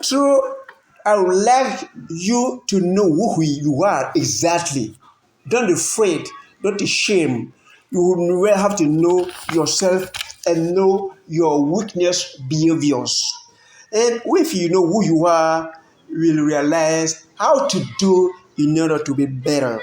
So I would like you to know who you are exactly. Don't be afraid, don't be ashamed. You will have to know yourself and know your weakness behaviors. And if you know who you are, you will realize how to do in order to be better.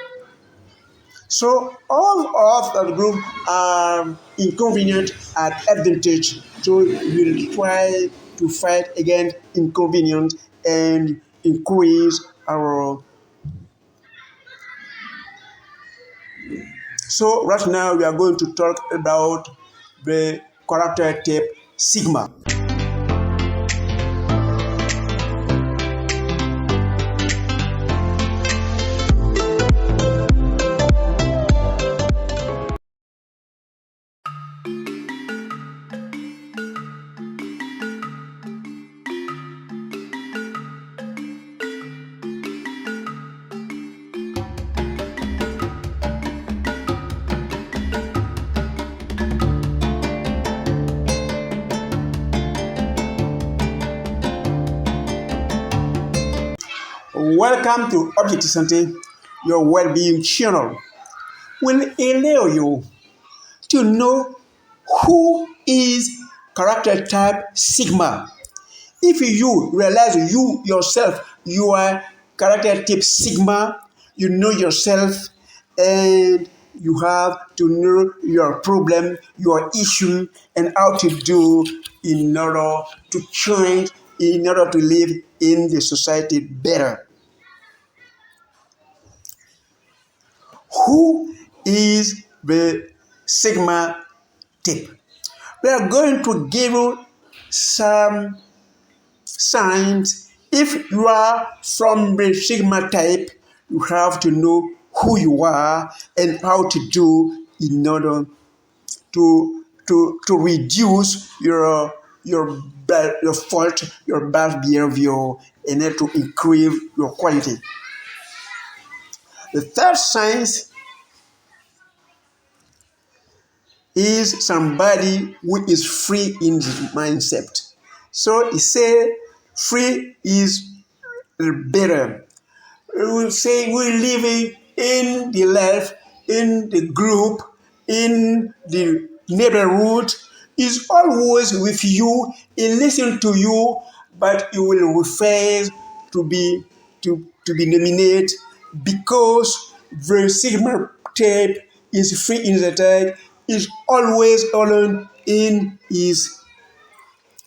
So all of the group are inconvenient and advantage. So we will try to fight against inconvenience and increase our. So right now we are going to talk about the character type sigma. Welcome to Objectifs Santé, your well-being channel. Will allow you to know who is character type sigma. If you realize you yourself, you are character type sigma, you know yourself and you have to know your problem, your issue, and how to do in order to change, in order to live in the society better. Who is the sigma type? We are going to give you some signs. If you are from the sigma type, you have to know who you are and how to do in order to reduce your fault, your bad behavior, and then to increase your quality. The third sign is somebody who is free in his mindset. So he say free is better. We say we living in the life, in the group, in the neighborhood, is always with you, he listen to you, but he will refuse to be nominated because the sigma type is free in the type, is always alone in his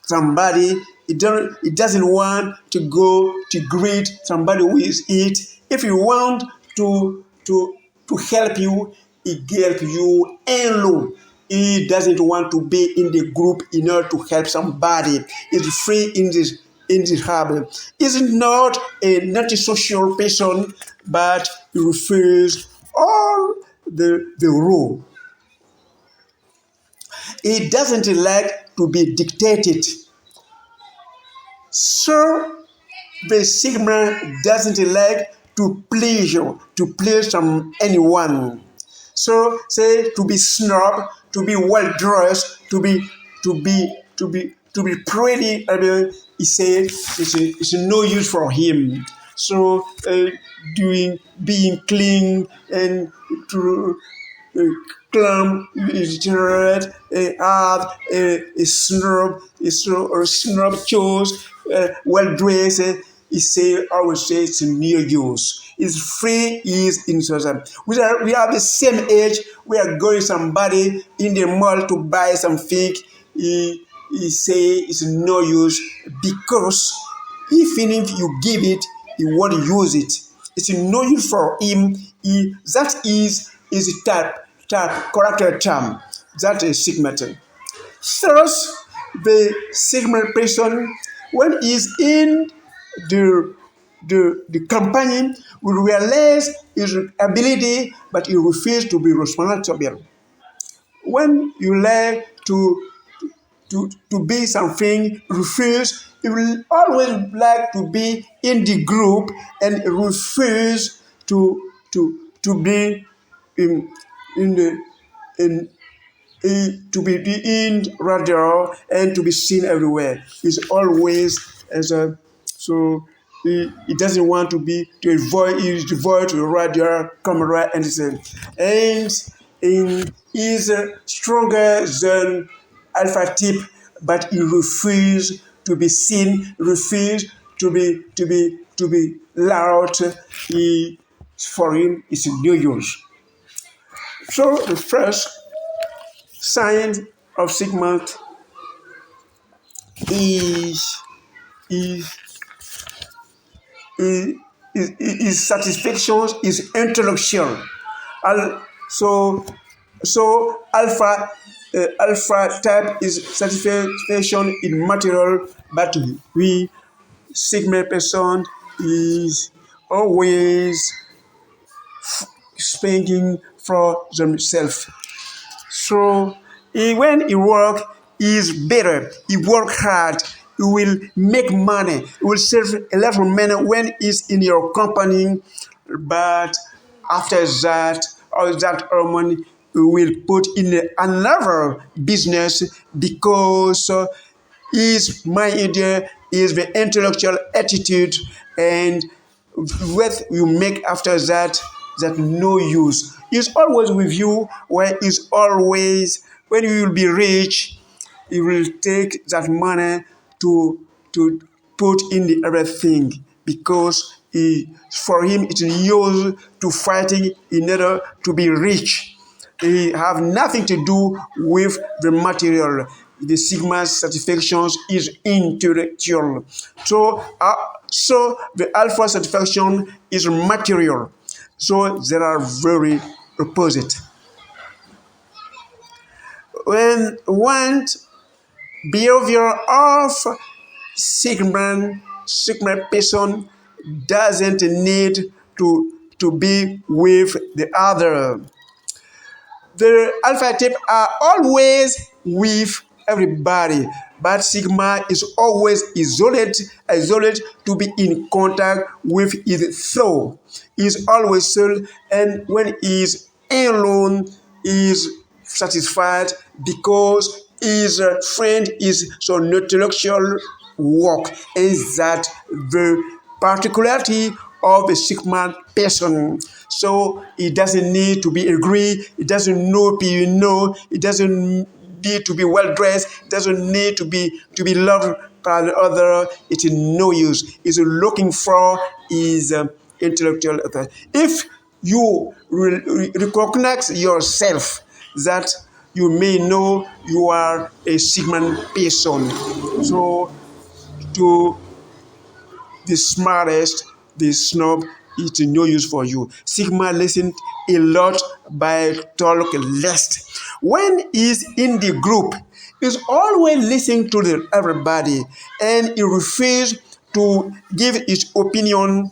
somebody. He doesn't want to go to greet somebody who is it. If you want to help you, he help you alone. He doesn't want to be in the group in order to help somebody. He's free in this habit. He's not a antisocial person, but he refers all the rule. He doesn't like to be dictated. So the sigma doesn't like to please anyone. So say to be snob, to be well dressed, to be pretty. I mean, he said it's no use for him. So being clean and to climb his red, have a snob chose, well dressed. He say, I would say it's near use. It's free, is in society. We have the same age. We are going somebody in the mall to buy something. He say it's no use because even if you give it, he won't use it. It's no use for him. That is type character term. That is sigma term. First, the sigma person, when he's in the company, will realize his ability, but he refuses to be responsible. When you like to be something, refuse, he will always like to be in the group and refuse to be to be in radio and to be seen everywhere. He's always as a So he doesn't want to avoid to radio camera and so. And is stronger than alpha type, but he refuses to be seen, refuse to be loud. For him, it's no use. So the first sign of Sigma is his satisfaction is intellectual. So alpha type is satisfaction in material, but we Sigma person is always spending for themselves. So when he work, he is better. He work hard. He will make money. He will save a lot of money when he's in your company. But after that, all that money he will put in another business because his mind is the intellectual attitude, and what you make after that no use. He's always with you, where he's always, when you will be rich, he will take that money to put in the other thing, because for him it's used to fighting in order to be rich. He have nothing to do with the material. The Sigma's satisfaction is intellectual. So the alpha satisfaction is material. So they are very opposite. When one behavior of Sigma person doesn't need to be with the other. The alpha type are always with everybody, but Sigma is always isolated to be in contact with his soul. He's always soul, and when he's alone, he's satisfied because his friend is so intellectual work. Is that the particularity of a Sigma person? So he doesn't need to be agree. He doesn't know He doesn't need to be well dressed. He doesn't need to be loved by the other. It's no use. He's looking for his intellectual. If you recognize yourself, that you may know you are a Sigma person. So to the smartest, the snob, it's no use for you. Sigma listen a lot but talk less. When he's in the group, he's always listening to everybody, and he refuses to give his opinion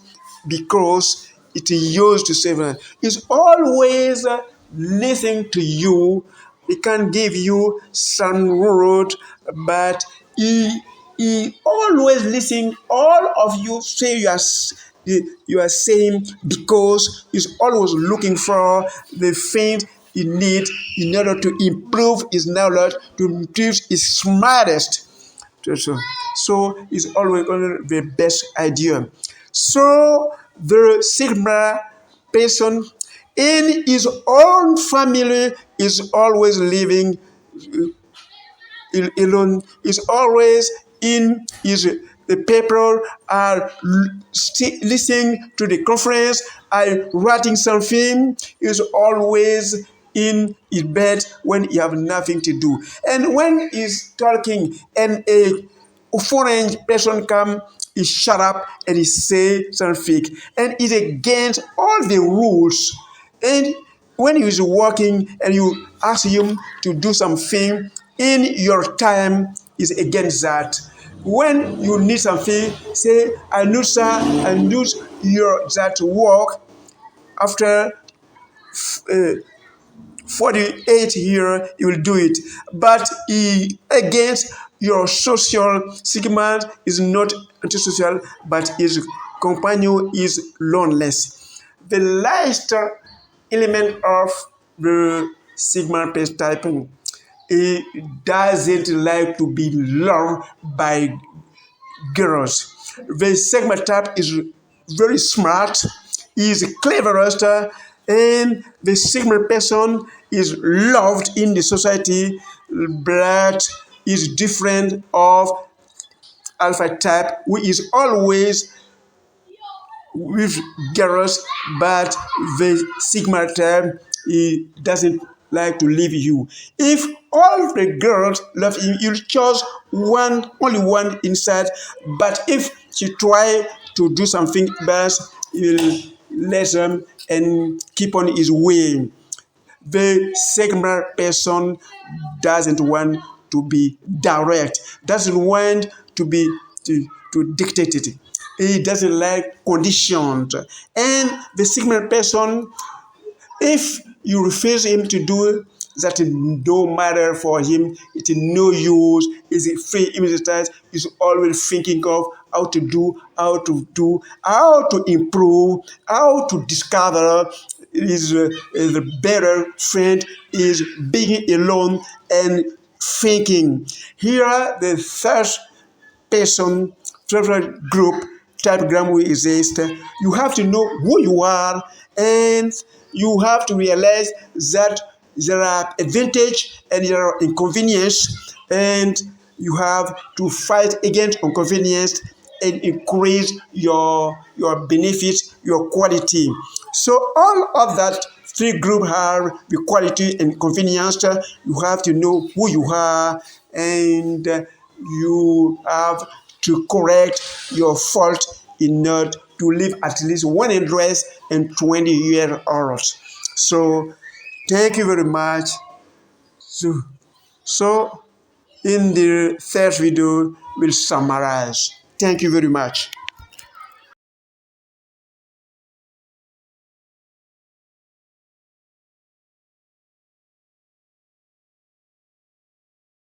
because it is used to save. He's always listening to you. He can give you some word, but he always listen. All of you say you are saying, because he's always looking for the thing he needs in order to improve his knowledge, to improve his smartest. So he's always on the best idea. So the Sigma person in his own family is always living alone, is always in his the people are listening to the conference, are writing something, is always in his bed when he have nothing to do. And when he's talking and a foreign person come, he shut up and he say something. And it's against all the rules. And when he is working and you ask him to do something in your time, is against that. When you need something, say, I need your that work after 48 years, you will do it. But against your social, Sigma is not antisocial, but his companion is loneless. The last element of the Sigma typing, he doesn't like to be loved by girls. The Sigma type is very smart, is cleverest, and the Sigma person is loved in the society, but is different of Alpha type, who is always with girls, but the Sigma type, he doesn't like to leave you. If all the girls love him, you'll choose one, only one inside. But if she try to do something best, you'll let him and keep on his way. The Sigma person doesn't want to be direct, doesn't want to be to dictate it. He doesn't like conditions. And the Sigma person, if you refuse him to do that, don't matter for him, it's no use, is a free image, is always thinking of how to improve, how to discover is the better friend is being alone and thinking. Here, the first person, third group, type gram will exist. You have to know who you are, and you have to realize that there are advantages and there are inconveniences, and you have to fight against inconvenience and increase your benefits, your quality. So all of that three groups have the quality and convenience. You have to know who you are, and you have to correct your fault in order to live at least 120 years old. So thank you very much. So in the third video, we'll summarize. Thank you very much.